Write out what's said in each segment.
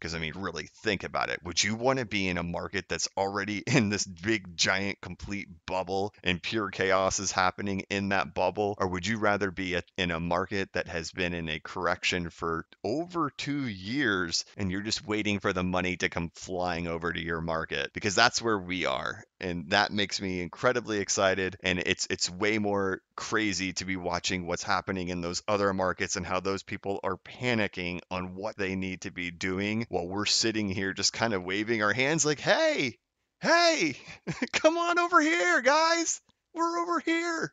Because I mean, really think about it. Would you want to be in a market that's already in this big, giant, complete bubble and pure chaos is happening in that bubble? Or would you rather be in a market that has been in a correction for over 2 years and you're just waiting for the money to come flying over to your market? Because that's where we are. And that makes me incredibly excited. And it's way more crazy to be watching what's happening in those other markets and how those people are panicking on what they need to be doing while we're sitting here just kind of waving our hands like, hey, hey, come on over here, guys. We're over here.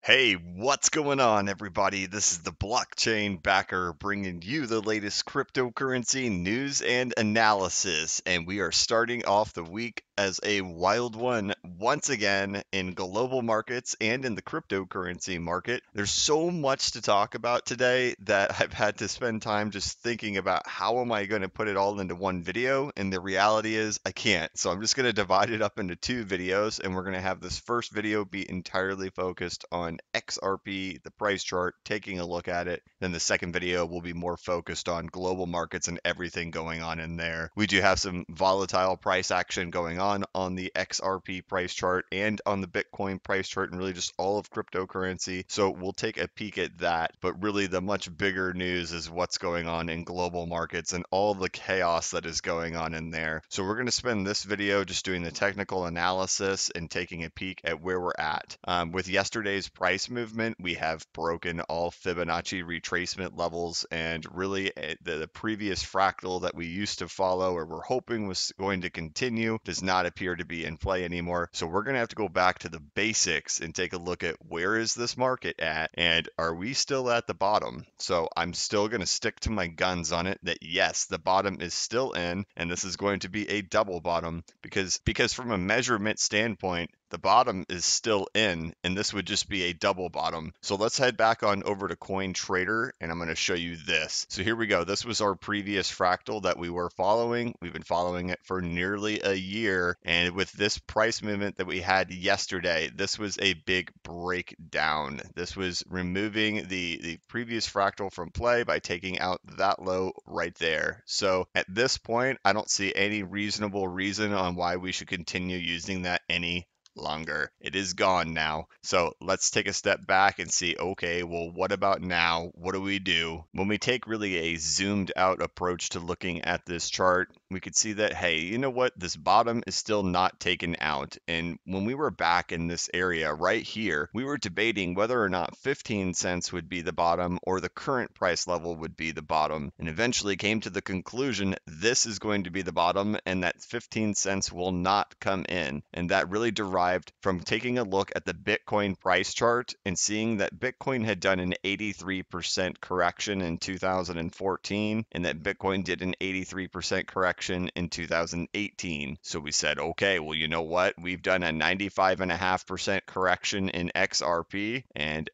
Hey, what's going on, everybody? This is the Blockchain Backer bringing you the latest cryptocurrency news and analysis. And we are starting off the week as a wild one once again in global markets and in the cryptocurrency market. There's so much to talk about today that I've had to spend time just thinking about how am I going to put it all into one video. And the reality is I can't. So I'm just going to divide it up into two videos, and we're going to have this first video be entirely focused on XRP, the price chart, taking a look at it. Then the second video will be more focused on global markets and everything going on in there. We do have some volatile price action going on the XRP price chart and on the Bitcoin price chart and really just all of cryptocurrency. So we'll take a peek at that. But really the much bigger news is what's going on in global markets and all the chaos that is going on in there. So we're going to spend this video just doing the technical analysis and taking a peek at where we're at. With yesterday's price movement, we have broken all Fibonacci retracement levels, and really the previous fractal that we used to follow or we're hoping was going to continue does not appear to be in play anymore. So we're going to have to go back to the basics and take a look at where is this market at and are we still at the bottom? So I'm still going to stick to my guns on it that yes, the bottom is still in, and this is going to be a double bottom because from a measurement standpoint, the bottom is still in, and this would just be a double bottom. So let's head back on over to Coin Trader, and I'm going to show you this. So here we go. This was our previous fractal that we were following. We've been following it for nearly a year, and with this price movement that we had yesterday, this was a big breakdown. This was removing the previous fractal from play by taking out that low right there. So at this point, I don't see any reasonable reason on why we should continue using that any longer. It is gone now. So let's take a step back and see, okay, well, what about now? What do we do? When we take really a zoomed out approach to looking at this chart, we could see that, hey, you know what? This bottom is still not taken out. And when we were back in this area right here, we were debating whether or not 15 cents would be the bottom or the current price level would be the bottom, and eventually came to the conclusion this is going to be the bottom and that 15 cents will not come in. And that really derived from taking a look at the Bitcoin price chart and seeing that Bitcoin had done an 83% correction in 2014 and that Bitcoin did an 83% correction in 2018. So we said, okay, well, you know what? We've done a 95.5% correction in XRP, and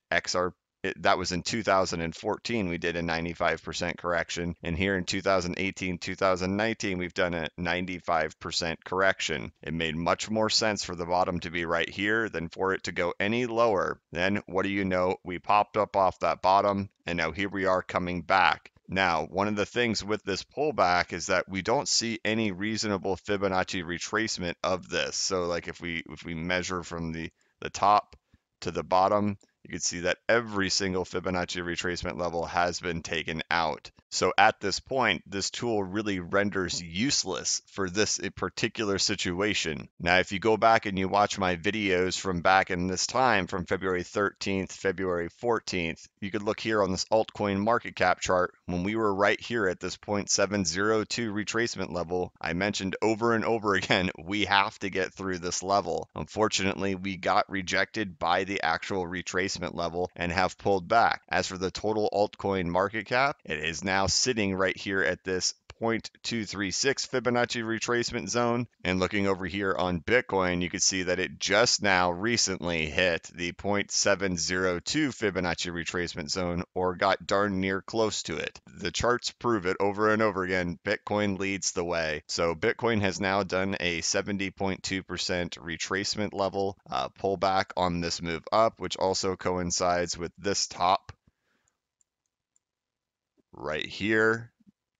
that was in 2014. We did a 95% correction. And here in 2018, 2019, we've done a 95% correction. It made much more sense for the bottom to be right here than for it to go any lower. Then, what do you know? We popped up off that bottom, and now here we are coming back. Now, one of the things with this pullback is that we don't see any reasonable Fibonacci retracement of this. So like if we measure from the top to the bottom, you can see that every single Fibonacci retracement level has been taken out. So at this point, this tool really renders useless for this particular situation. Now, if you go back and you watch my videos from back in this time, from February 13th, February 14th, you could look here on this altcoin market cap chart. When we were right here at this 0.702 retracement level, I mentioned over and over again, we have to get through this level. Unfortunately, we got rejected by the actual retracement level and have pulled back. As for the total altcoin market cap, it is now sitting right here at this 0.236 Fibonacci retracement zone. And looking over here on Bitcoin, you can see that it just now recently hit the 0.702 Fibonacci retracement zone, or got darn near close to it. The charts prove it over and over again. Bitcoin leads the way. So Bitcoin has now done a 70.2% retracement level pullback on this move up, which also coincides with this top right here,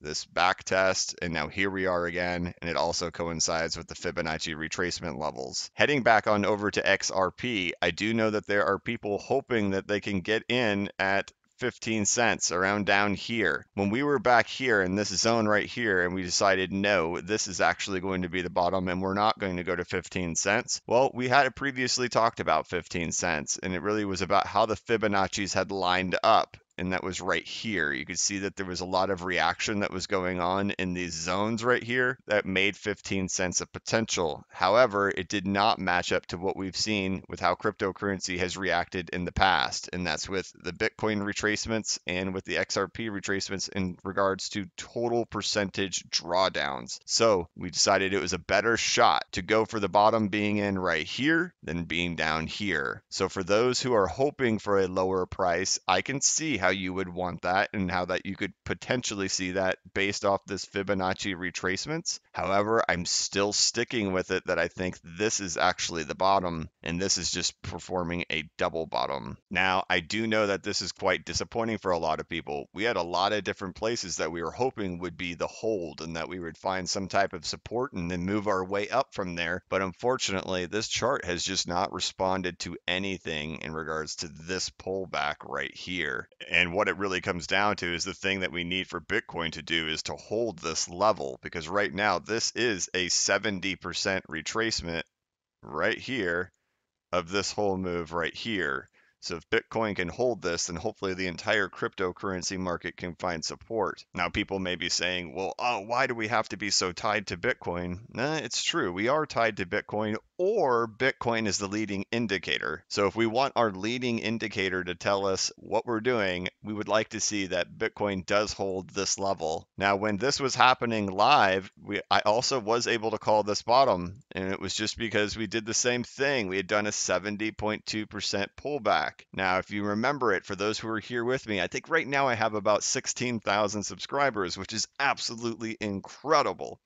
this back test, and now here we are again, and it also coincides with the Fibonacci retracement levels. Heading back on over to XRP, I do know that there are people hoping that they can get in at 15 cents around down here. When we were back here in this zone right here and we decided, no, this is actually going to be the bottom and we're not going to go to 15 cents. Well, we had previously talked about 15 cents, and it really was about how the Fibonacci's had lined up. And that was right here. You could see that there was a lot of reaction that was going on in these zones right here that made 15 cents a potential. However, it did not match up to what we've seen with how cryptocurrency has reacted in the past. And that's with the Bitcoin retracements and with the XRP retracements in regards to total percentage drawdowns. So we decided it was a better shot to go for the bottom being in right here than being down here. So for those who are hoping for a lower price, I can see how you would want that and how that you could potentially see that based off this Fibonacci retracements. However, I'm still sticking with it that I think this is actually the bottom and this is just performing a double bottom. Now, I do know that this is quite disappointing for a lot of people. We had a lot of different places that we were hoping would be the hold and that we would find some type of support and then move our way up from there. But unfortunately, this chart has just not responded to anything in regards to this pullback right here. And what it really comes down to is the thing that we need for Bitcoin to do is to hold this level, because right now this is a 70% retracement right here of this whole move right here. So if Bitcoin can hold this, then hopefully the entire cryptocurrency market can find support. Now, people may be saying, well, oh, why do we have to be so tied to Bitcoin? Nah, it's true. We are tied to Bitcoin, or Bitcoin is the leading indicator. So if we want our leading indicator to tell us what we're doing, we would like to see that Bitcoin does hold this level. Now, when this was happening live, I also was able to call this bottom, and it was just because we did the same thing. We had done a 70.2% pullback. Now, if you remember it, for those who are here with me, I think right now I have about 16,000 subscribers, which is absolutely incredible.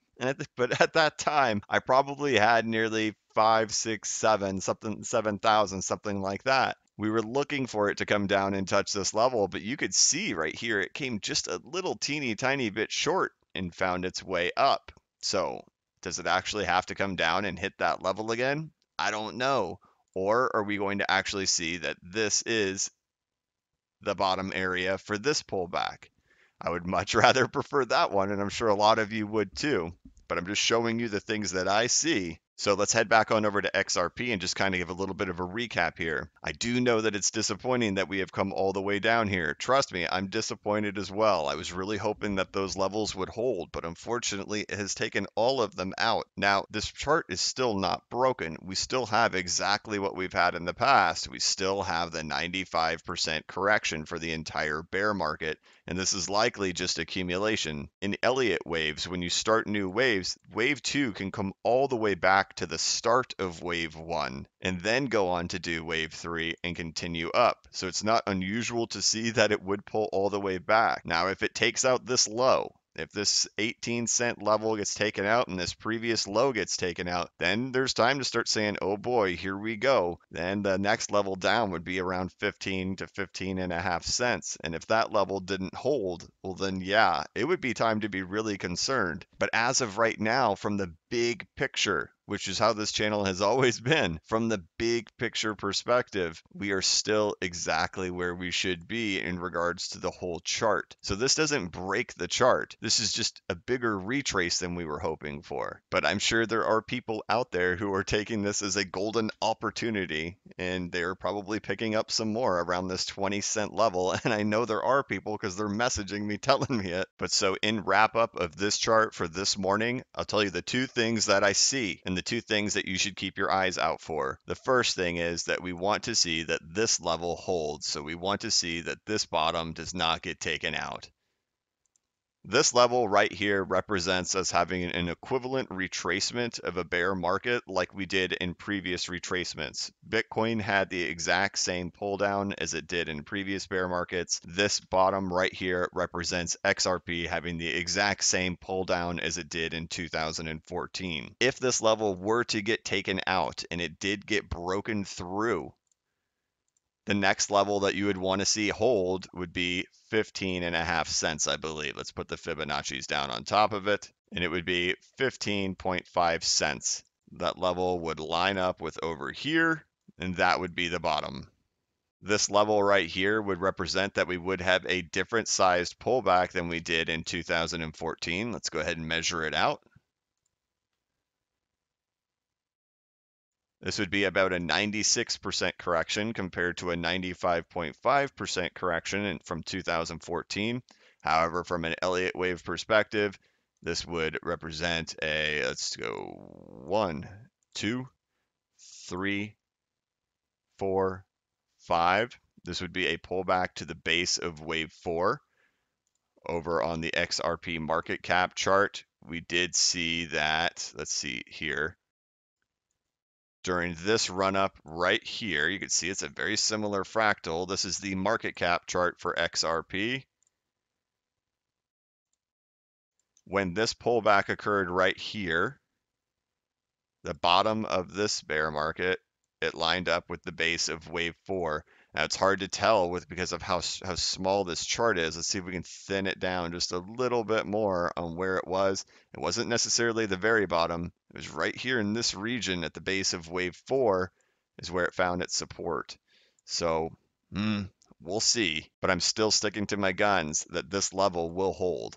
But at that time, I probably had nearly 5, 6, 7, 7,000, something like that. We were looking for it to come down and touch this level, but you could see right here, it came just a little teeny tiny bit short and found its way up. So does it actually have to come down and hit that level again? I don't know. Or are we going to actually see that this is the bottom area for this pullback? I would much rather prefer that one, and I'm sure a lot of you would too. But I'm just showing you the things that I see. So let's head back on over to XRP and just kind of give a little bit of a recap here. I do know that it's disappointing that we have come all the way down here. Trust me, I'm disappointed as well. I was really hoping that those levels would hold, but unfortunately it has taken all of them out. Now, this chart is still not broken. We still have exactly what we've had in the past. We still have the 95% correction for the entire bear market, and this is likely just accumulation. In Elliott waves, when you start new waves, wave 2 can come all the way back to the start of wave 1 and then go on to do wave 3 and continue up. So it's not unusual to see that it would pull all the way back. Now, if it takes out this low, if this 18-cent level gets taken out and this previous low gets taken out, then there's time to start saying, oh boy, here we go. Then the next level down would be around 15 to 15.5 cents. And if that level didn't hold, well then yeah, it would be time to be really concerned. But as of right now, from the big picture, which is how this channel has always been, from the big picture perspective, we are still exactly where we should be in regards to the whole chart. So this doesn't break the chart. This is just a bigger retrace than we were hoping for. But I'm sure there are people out there who are taking this as a golden opportunity, and they're probably picking up some more around this 20-cent level. And I know there are people because they're messaging me telling me it. But so in wrap up of this chart for this morning, I'll tell you the two things that I see and the two things that you should keep your eyes out for. The first thing is that we want to see that this level holds. So we want to see that this bottom does not get taken out. This level right here represents us having an equivalent retracement of a bear market like we did in previous retracements. Bitcoin had the exact same pull down as it did in previous bear markets. This bottom right here represents XRP having the exact same pull down as it did in 2014. If this level were to get taken out and it did get broken through, the next level that you would want to see hold would be 15.5 cents, I believe. Let's put the Fibonacci's down on top of it, and it would be 15.5 cents. That level would line up with over here, and that would be the bottom. This level right here would represent that we would have a different sized pullback than we did in 2014. Let's go ahead and measure it out. This would be about a 96% correction compared to a 95.5% correction from 2014. However, from an Elliott wave perspective, this would represent a, let's go 1, 2, 3, 4, 5. This would be a pullback to the base of wave 4. Over on the XRP market cap chart, we did see that, let's see here. During this run up right here, you can see it's a very similar fractal. This is the market cap chart for XRP. When this pullback occurred right here, the bottom of this bear market, it lined up with the base of wave 4. Now it's hard to tell because of how small this chart is. Let's see if we can thin it down just a little bit more on where it was. It wasn't necessarily the very bottom. It was right here in this region at the base of wave 4 is where it found its support. So we'll see, but I'm still sticking to my guns that this level will hold.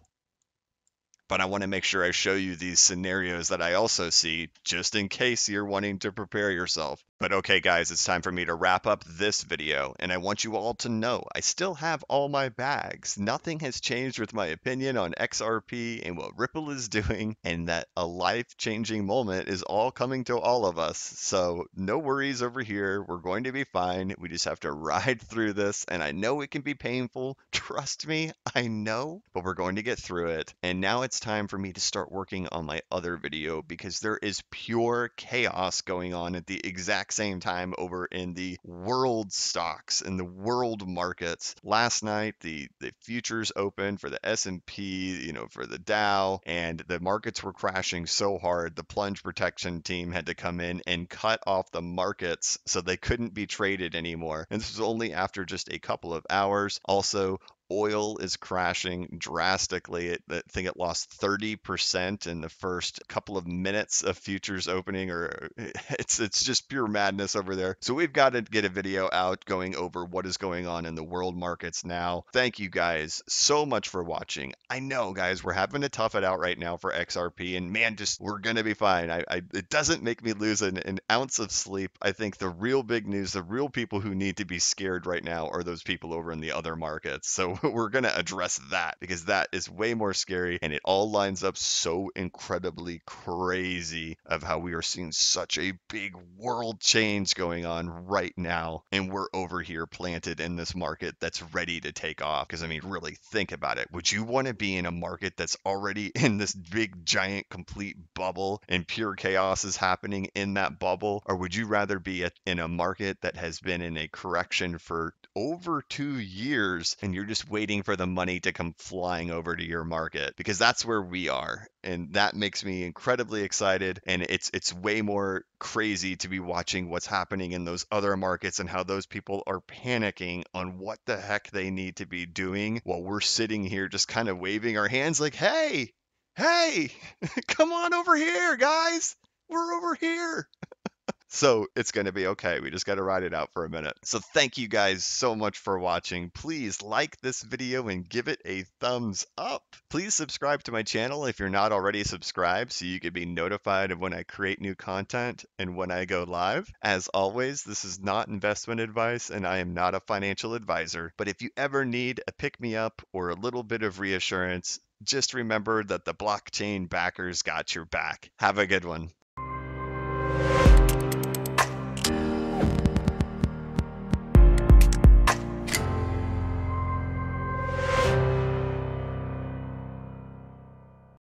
But I want to make sure I show you these scenarios that I also see, just in case you're wanting to prepare yourself. But okay, guys, it's time for me to wrap up this video, and I want you all to know I still have all my bags. Nothing has changed with my opinion on XRP and what Ripple is doing, and that a life-changing moment is all coming to all of us. So no worries over here. We're going to be fine. We just have to ride through this, and I know it can be painful. Trust me, I know, but we're going to get through it. And now it's time for me to start working on my other video because there is pure chaos going on at the exact same time over in the world stocks and the world markets. Last night, the futures opened for the S&P, for the Dow, and the markets were crashing so hard, the plunge protection team had to come in and cut off the markets so they couldn't be traded anymore. And this was only after just a couple of hours. Also, oil is crashing drastically. I think it lost 30% in the first couple of minutes of futures opening, or it's just pure madness over there. So we've got to get a video out going over what is going on in the world markets now. Thank you guys so much for watching. I know, guys, we're having to tough it out right now for XRP, and man, we're gonna be fine. It doesn't make me lose an ounce of sleep. I think the real big news, the real people who need to be scared right now are those people over in the other markets. So we're going to address that because that is way more scary, and it all lines up so incredibly crazy of how we are seeing such a big world change going on right now, and we're over here planted in this market that's ready to take off. Because I mean, really think about it. Would you want to be in a market that's already in this big giant complete bubble and pure chaos is happening in that bubble, or would you rather be in a market that has been in a correction for over 2 years and you're just waiting for the money to come flying over to your market? Because that's where we are, and that makes me incredibly excited, and it's way more crazy to be watching what's happening in those other markets and how those people are panicking on what the heck they need to be doing while we're sitting here just kind of waving our hands like, hey, come on over here, guys, we're over here. So it's going to be okay. We just got to ride it out for a minute. So thank you guys so much for watching. Please like this video and give it a thumbs up. Please subscribe to my channel if you're not already subscribed so you can be notified of when I create new content and when I go live. As always, this is not investment advice and I am not a financial advisor. But if you ever need a pick-me-up or a little bit of reassurance, just remember that the blockchain backers got your back. Have a good one.